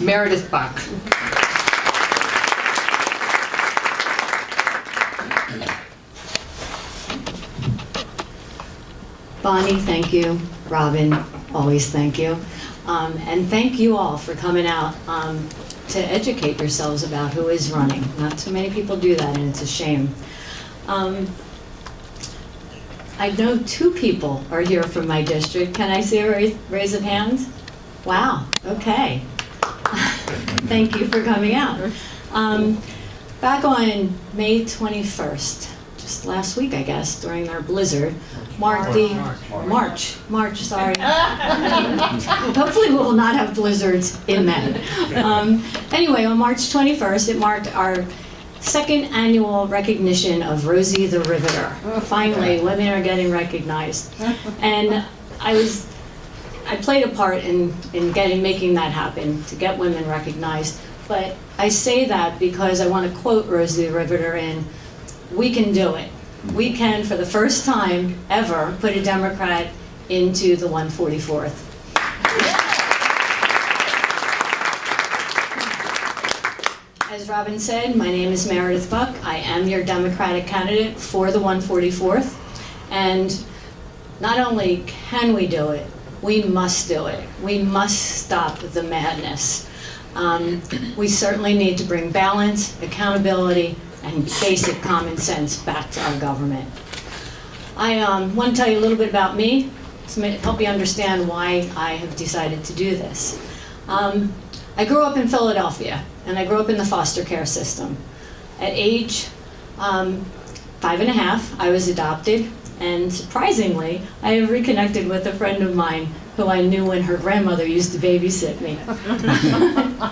Meredith Buck. Bonnie, thank you. Robin, always thank you. And thank you all for coming out to educate yourselves about who is running. Not too many people do that, and it's a shame. I know 2 people are here from my district. Can I see a raise of hands? Wow, okay. Thank you for coming out. Back on May 21st, just last week, I guess, during our blizzard, March, sorry. Hopefully we will not have blizzards in May. Anyway, on March 21st, it marked our 2nd annual recognition of Rosie the Riveter. Finally, women are getting recognized. And I played a part in making that happen, to get women recognized. But I say that because I want to quote Rosie the Riveter in, "We can do it. We can, for the first time ever, put a Democrat into the 144th. As Robin said, my name is Meredith Buck. I am your Democratic candidate for the 144th. And not only can we do it, we must do it. We must stop the madness. We certainly need to bring balance, accountability, and basic common sense back to our government. I want to tell you a little bit about me to help you understand why I have decided to do this. I grew up in Philadelphia, and I grew up in the foster care system. At age 5.5, I was adopted, and surprisingly, I have reconnected with a friend of mine who I knew when her grandmother used to babysit me.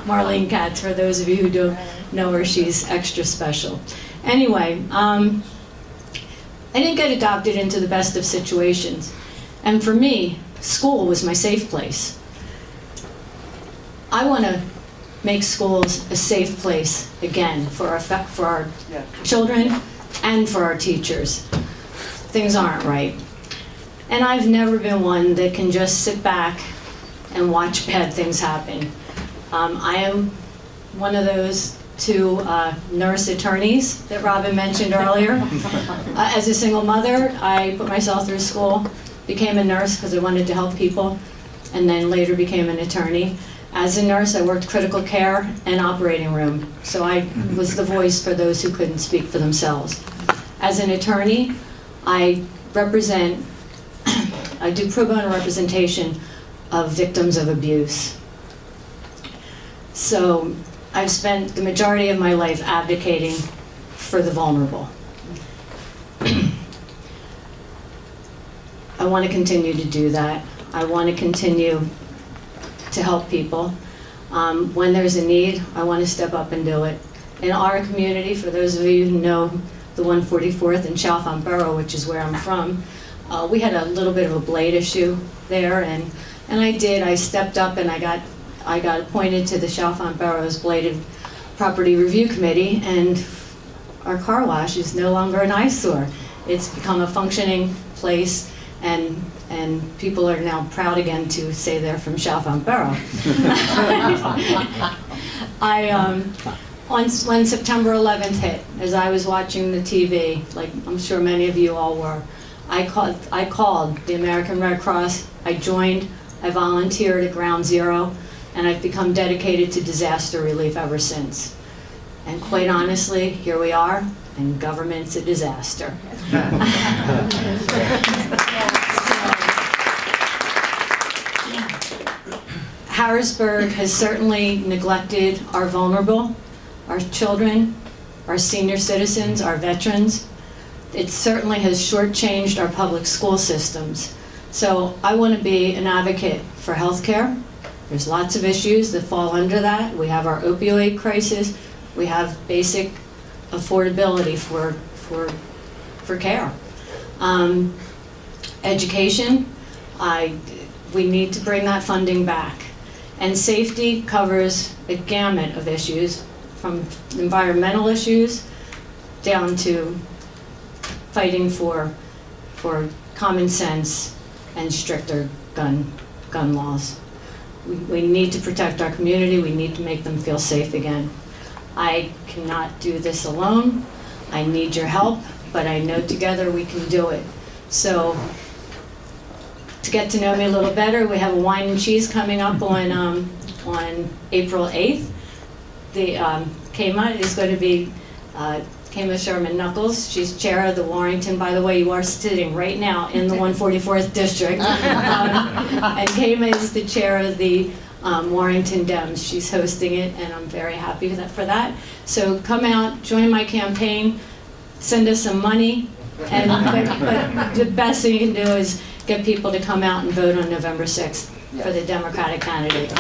Marlene Katz, for those of you who don't know her, she's extra special. Anyway, I didn't get adopted into the best of situations. And for me, school was my safe place. I want to make schools a safe place again for our children and for our teachers. Things aren't right. And I've never been one that can just sit back and watch bad things happen. I am one of those 2 nurse attorneys that Robin mentioned earlier. As a single mother, I put myself through school, became a nurse because I wanted to help people, and then later became an attorney. As a nurse, I worked critical care and operating room, so I was the voice for those who couldn't speak for themselves. As an attorney, I do pro bono representation of victims of abuse. So I've spent the majority of my life advocating for the vulnerable. I want to continue to do that. I want to continue to help people. When there's a need, I want to step up and do it. In our community, for those of you who know the 144th in Chalfont Borough, which is where I'm from, we had a little bit of a blade issue there, and I stepped up and I got appointed to the Chalfont Borough's Bladed Property Review Committee, and our car wash is no longer an eyesore. It's become a functioning place, and people are now proud again to say they're from Chalfont Borough. When September 11th hit, as I was watching the TV, like I'm sure many of you all were, I called the American Red Cross. I joined, I volunteered at Ground Zero, and I've become dedicated to disaster relief ever since. And quite honestly, here we are, and government's a disaster. Harrisburg has certainly neglected our vulnerable, our children, our senior citizens, our veterans. It certainly has shortchanged our public school systems. So I want to be an advocate for healthcare. There's lots of issues that fall under that. We have our opioid crisis. We have basic affordability for care. Education, we need to bring that funding back. And safety covers a gamut of issues, from environmental issues down to fighting for common sense and stricter gun laws. We need to protect our community. We need to make them feel safe again. I cannot do this alone. I need your help, but I know together we can do it. So to get to know me a little better, we have a wine and cheese coming up on April 8th. The Kema is going to be Kema Sherman Knuckles. She's chair of the Warrington. By the way, you are sitting right now in the 144th district. And Kema is the chair of the Warrington Dems. She's hosting it, and I'm very happy for that. So come out, join my campaign, send us some money, and but the best thing you can do is get people to come out and vote on November 6th for the Democratic candidate.